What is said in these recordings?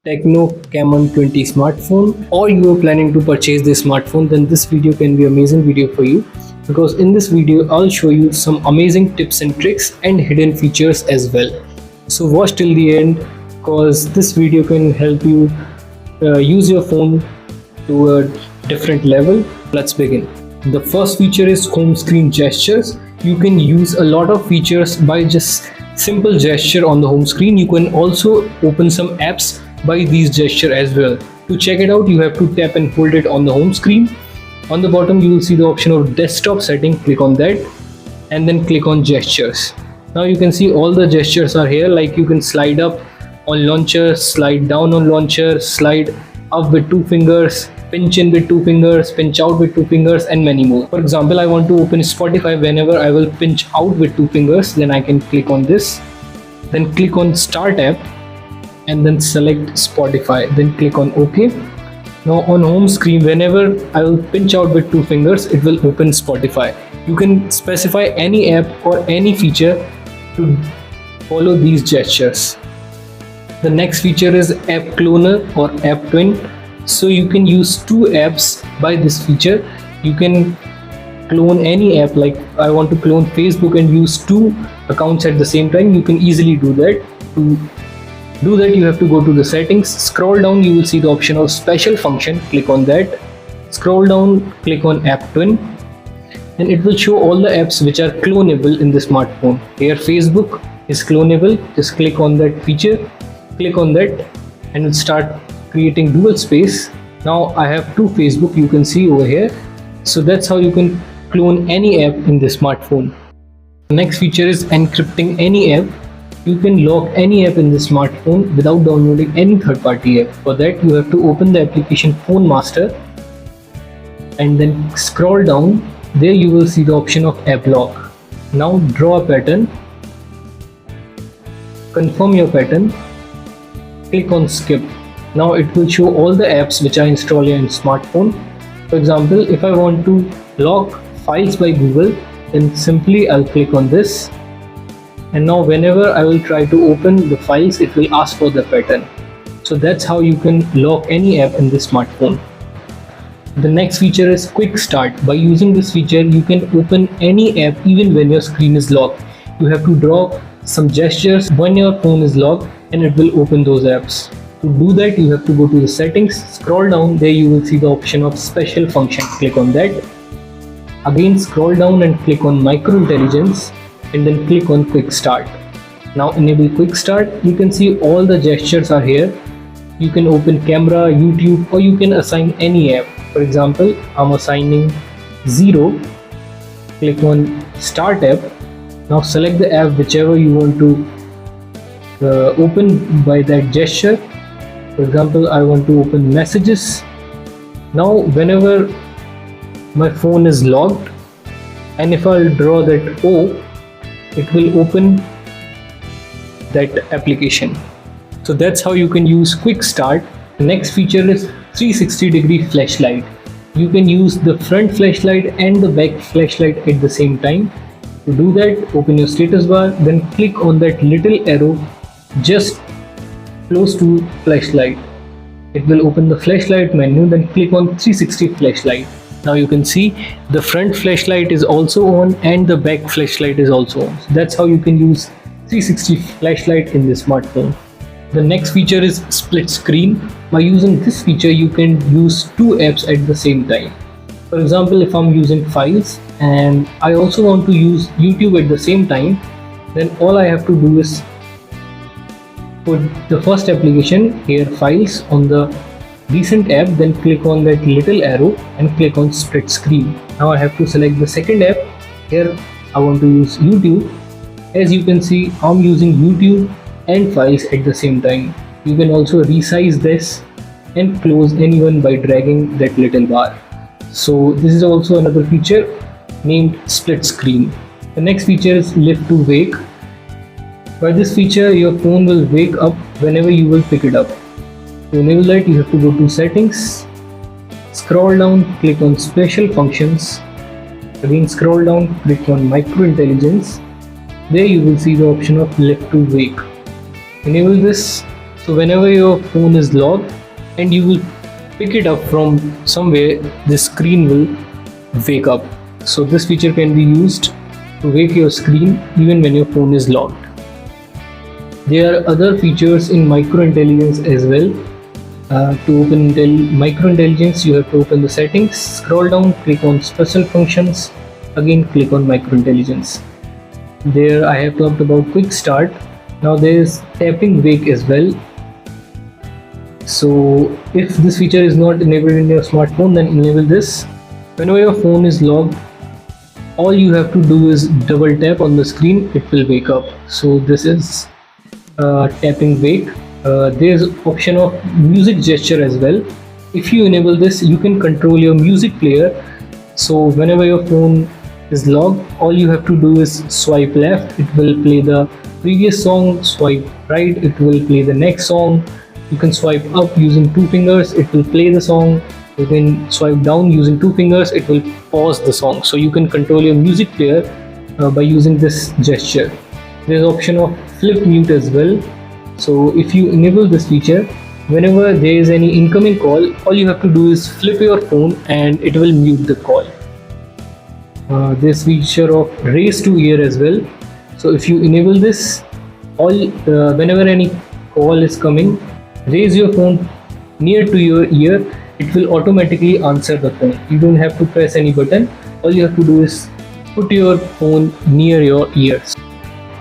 Tecno Camon 20 smartphone, or you are planning to purchase this smartphone, then this video can be an amazing video for you, because in this video I'll show you some amazing tips and tricks and hidden features as well. So watch till the end, because this video can help you use your phone to a different level. Let's begin. The first feature is home screen gestures. You can use a lot of features by just simple gesture on the home screen. You can also open some apps by these gesture as well. To check it out, you have to tap and hold it on the home screen. On the bottom you will see the option of desktop setting. Click on that and then click on gestures. Now you can see all the gestures are here, like you can slide up on launcher, slide down on launcher, slide up with 2 fingers, pinch in with 2 fingers, pinch out with 2 fingers, and many more. For example, I want to open Spotify. Whenever I will pinch out with 2 fingers, then I can click on this, then click on start app and then select Spotify, then click on OK. Now on home screen, whenever I will pinch out with 2 fingers, it will open Spotify. You can specify any app or any feature to follow these gestures. The next feature is app cloner or app twin. So you can use 2 apps by this feature. You can clone any app, like I want to clone Facebook and use 2 accounts at the same time. You can easily do that. To do that, you have to go to the settings, scroll down, you will see the option of special function. Click on that, scroll down, click on app twin, and it will show all the apps which are clonable in the smartphone. Here Facebook is clonable. Just click on that feature, click on that, and it will start creating dual space. Now I have 2 Facebook, you can see over here. So that's how you can clone any app in the smartphone. The next feature is encrypting any app. You can lock any app in the smartphone without downloading any third-party app. For that, you have to open the application Phone Master and then scroll down. There you will see the option of app lock. Now draw a pattern, confirm your pattern, click on skip. Now it will show all the apps which are installed in smartphone. For example, if I want to lock Files by Google, then simply I'll click on this. And now whenever I will try to open the files, it will ask for the pattern. So that's how you can lock any app in the smartphone. The next feature is quick start. By using this feature, you can open any app even when your screen is locked. You have to draw some gestures when your phone is locked and it will open those apps. To do that, you have to go to the settings, scroll down. There you will see the option of special function. Click on that. Again scroll down and click on micro intelligence and then click on quick start. Now enable quick start. You can see all the gestures are here. You can open camera, YouTube, or you can assign any app. For example, I'm assigning 0. Click on start app. Now select the app whichever you want to open by that gesture. For example, I want to open messages. Now whenever my phone is locked and if I'll draw that O, it will open that application. So that's how you can use quick start. The next feature is 360-degree flashlight. You can use the front flashlight and the back flashlight at the same time. To do that, open your status bar, then click on that little arrow just close to flashlight. It will open the flashlight menu, then click on 360 flashlight. Now you can see the front flashlight is also on and the back flashlight is also on. So that's how you can use 360 flashlight in the smartphone. The next feature is split screen. By using this feature, you can use 2 apps at the same time. For example, if I'm using Files and I also want to use YouTube at the same time, then all I have to do is put the first application here, Files, on the recent app, then click on that little arrow and click on split screen. Now I have to select the second app. Here I want to use YouTube. As you can see, I'm using YouTube and Files at the same time. You can also resize this and close anyone by dragging that little bar. So this is also another feature named split screen. The next feature is lift to wake. By this feature, your phone will wake up whenever you will pick it up. To enable that, you have to go to settings, scroll down, click on special functions, again scroll down, click on micro intelligence. There you will see the option of lift to wake. Enable this So whenever your phone is locked and you will pick it up from somewhere, the screen will wake up. So this feature can be used to wake your screen even when your phone is locked. There are other features in micro intelligence as well. To open micro intelligence, you have to open the settings, scroll down, click on special functions, again click on micro intelligence. There I have talked about quick start. Now there is tapping wake as well. So if this feature is not enabled in your smartphone, then enable this. Whenever your phone is locked, all you have to do is double tap on the screen, it will wake up. So this is tapping wake. There's option of music gesture as well. If you enable this, you can control your music player. So whenever your phone is locked, all you have to do is swipe left, it will play the previous song. Swipe right, it will play the next song. You can swipe up using 2 fingers, it will play the song. You can swipe down using 2 fingers, it will pause the song. So you can control your music player by using this gesture. There's option of flip mute as well. So if you enable this feature, whenever there is any incoming call, all you have to do is flip your phone and it will mute the call. This feature of raise to ear as well. So if you enable this, whenever any call is coming, raise your phone near to your ear, it will automatically answer the phone. You don't have to press any button. All you have to do is put your phone near your ears.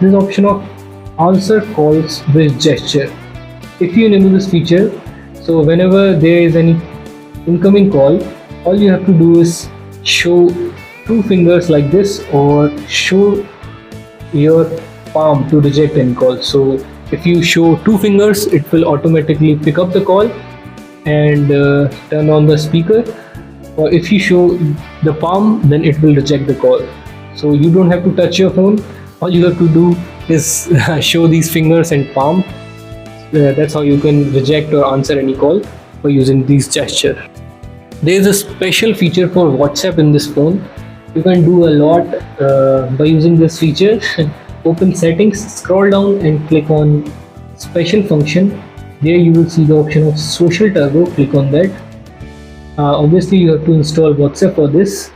This option of answer calls with gesture. If you enable this feature, so whenever there is any incoming call, all you have to do is show 2 fingers like this or show your palm to reject any call. So if you show 2 fingers, it will automatically pick up the call and turn on the speaker, or if you show the palm, then it will reject the call. So you don't have to touch your phone, all you have to do is show these fingers and palm. That's how you can reject or answer any call by using these gestures. There is a special feature for WhatsApp in this phone. You can do a lot by using this feature. Open settings, scroll down and click on special function. There you will see the option of social turbo, click on that. Obviously you have to install WhatsApp for this.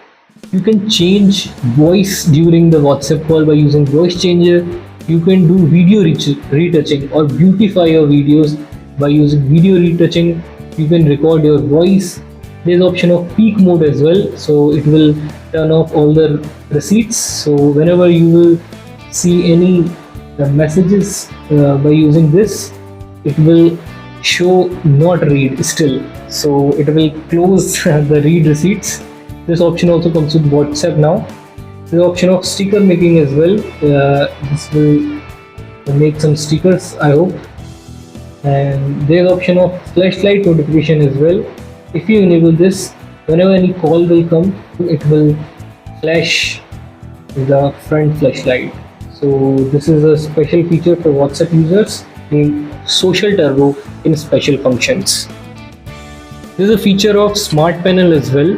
You can change voice during the WhatsApp call by using voice changer. You can do video retouching or beautify your videos by using video retouching. You can record your voice. There's option of peak mode as well, so it will turn off all the receipts. So whenever you will see any messages by using this, it will show not read still, so it will close the read receipts. This option also comes with WhatsApp now. The option of sticker making as well. This will make some stickers, I hope. And there's option of flashlight notification as well. If you enable this, whenever any call will come, it will flash the front flashlight. So this is a special feature for WhatsApp users named social turbo in special functions. There is a feature of smart panel as well.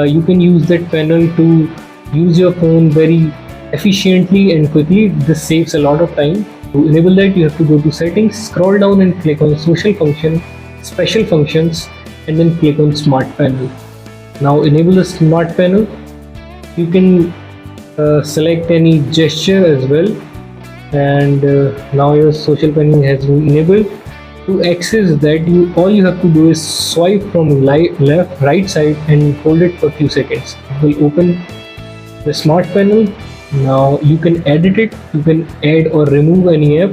You can use that panel to use your phone very efficiently and quickly. This saves a lot of time. To enable that, you have to go to settings, scroll down and click on social function, special functions, and then click on smart panel. Now enable the smart panel. You can select any gesture as well, and now your social panel has been enabled. To access that, all you have to do is swipe from left right side and hold it for a few seconds. It will open the smart panel. Now you can edit it. You can add or remove any app.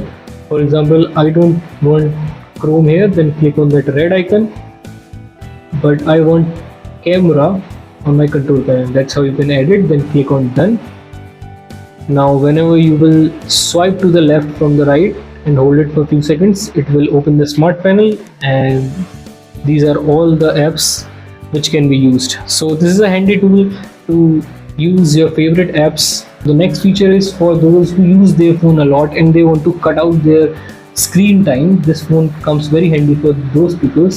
For example, I don't want Chrome here, then click on that red icon, but I want camera on my control panel. That's how you can edit. Then click on done. Now whenever you will swipe to the left from the right and hold it for a few seconds, it will open the smart panel, and these are all the apps which can be used. So this is a handy tool to use your favorite apps. The next feature is for those who use their phone a lot and they want to cut out their screen time. This phone comes very handy for those people.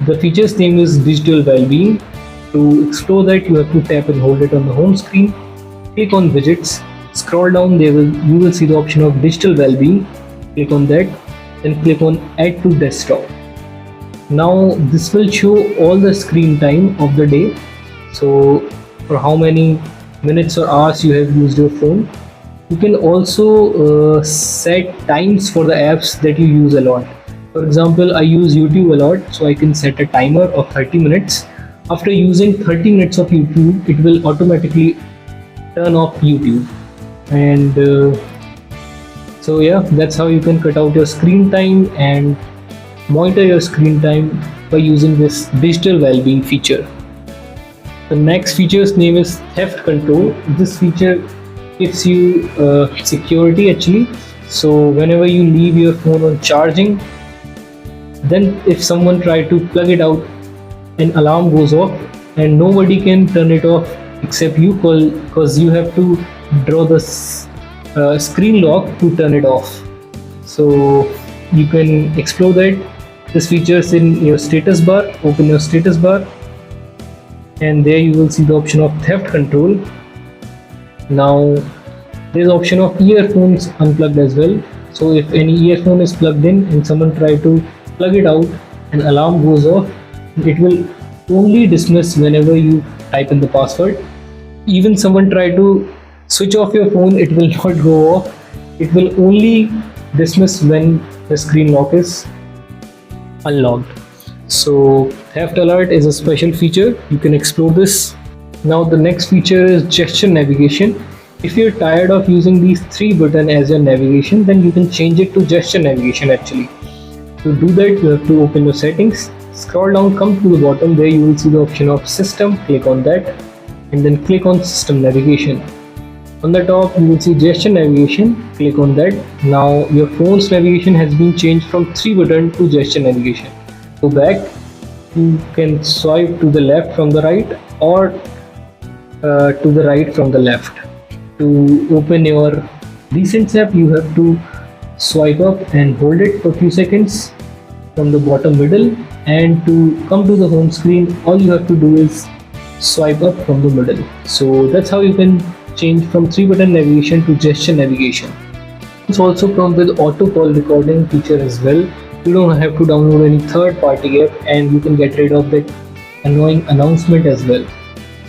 The feature's name is Digital Wellbeing. To explore that, you have to tap and hold it on the home screen. Click on widgets, scroll down, you will see the option of Digital Wellbeing. Click on that. then click on add to desktop. Now this will show all the screen time of the day, so for how many minutes or hours you have used your phone. You can also set times for the apps that you use a lot. For example, I use YouTube a lot, so I can set a timer of 30 minutes. After using 30 minutes of YouTube, it will automatically turn off YouTube. And so yeah, that's how you can cut out your screen time and monitor your screen time by using this digital well-being feature. The next feature's name is theft control. This feature gives you security actually. So whenever you leave your phone on charging, then if someone try to plug it out, an alarm goes off and nobody can turn it off except you, because you have to draw the screen lock to turn it off. So you can explore that. This feature is in your status bar. Open your status bar and there you will see the option of theft control. Now there's option of earphones unplugged as well. So if any earphone is plugged in and someone try to plug it out, an alarm goes off. It will only dismiss whenever you type in the password. Even someone try to switch off your phone, it will not go off. It will only dismiss when the screen lock is unlocked. So theft alert is a special feature. You can explore this. Now the next feature is gesture navigation. If you're tired of using these 3 buttons as your navigation, then you can change it to gesture navigation actually. To do that, you have to open your settings, scroll down, come to the bottom. There you will see the option of system. Click on that and then click on system navigation. On the top you will see gesture navigation. Click on that. Now your phone's navigation has been changed from 3 button to gesture navigation. Go back. You can swipe to the left from the right or to the right from the left. To open your recent app, you have to swipe up and hold it for a few seconds from the bottom middle, and to come to the home screen, all you have to do is swipe up from the middle. So that's how you can change from 3 button navigation to gesture navigation. It's also come with auto call recording feature as well. You don't have to download any third party app and you can get rid of that annoying announcement as well.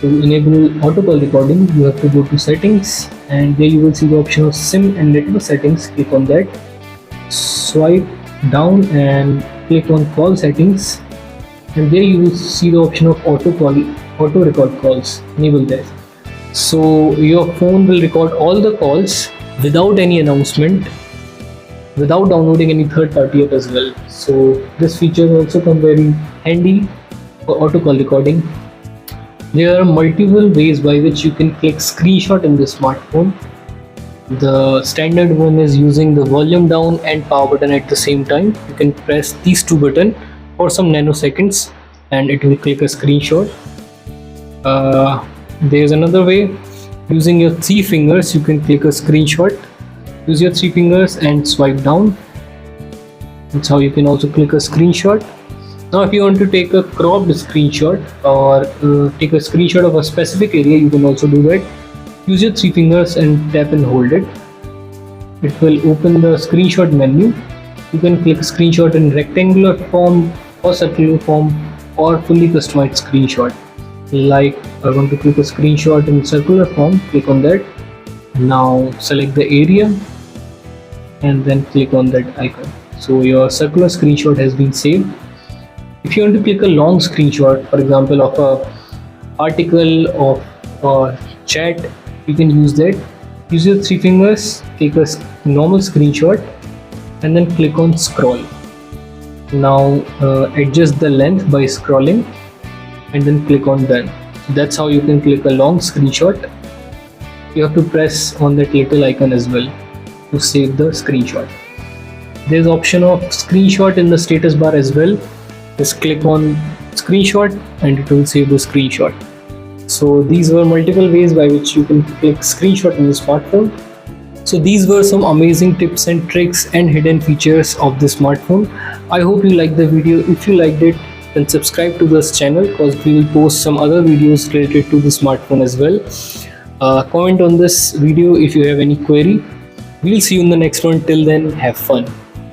To enable auto call recording, you have to go to settings and there you will see the option of SIM and network settings. Click on that, swipe down and click on call settings, and there you will see the option of auto record calls. Enable that. So your phone will record all the calls without any announcement, without downloading any third party app as well. So this feature also come very handy for auto call recording. There are multiple ways by which you can click screenshot in the smartphone. The standard one is using the volume down and power button at the same time. You can press these 2 buttons for some nanoseconds and it will click a screenshot. There's another way. Using your 3 fingers, you can click a screenshot. Use your 3 fingers and swipe down. That's how you can also click a screenshot. Now if you want to take a cropped screenshot or take a screenshot of a specific area, you can also do that. Use your 3 fingers and tap and hold it. It will open the screenshot menu. You can click screenshot in rectangular form or circular form or fully customized screenshot. Like I want to click a screenshot in circular form, click on that. Now select the area and then click on that icon. So your circular screenshot has been saved. If you want to click a long screenshot, for example of a article of a chat, you can use that. Use your 3 fingers, take a normal screenshot and then click on scroll. Now adjust the length by scrolling and then click on done. That's how you can click a long screenshot. You have to press on that little icon as well to save the screenshot. There's option of screenshot in the status bar as well. Just click on screenshot and it will save the screenshot. So these were multiple ways by which you can click screenshot in your smartphone. So these were some amazing tips and tricks and hidden features of this smartphone. I hope you liked the video. If you liked it, then subscribe to this channel because we will post some other videos related to the smartphone as well. Comment on this video if you have any query. We'll see you in the next one. Till then, have fun.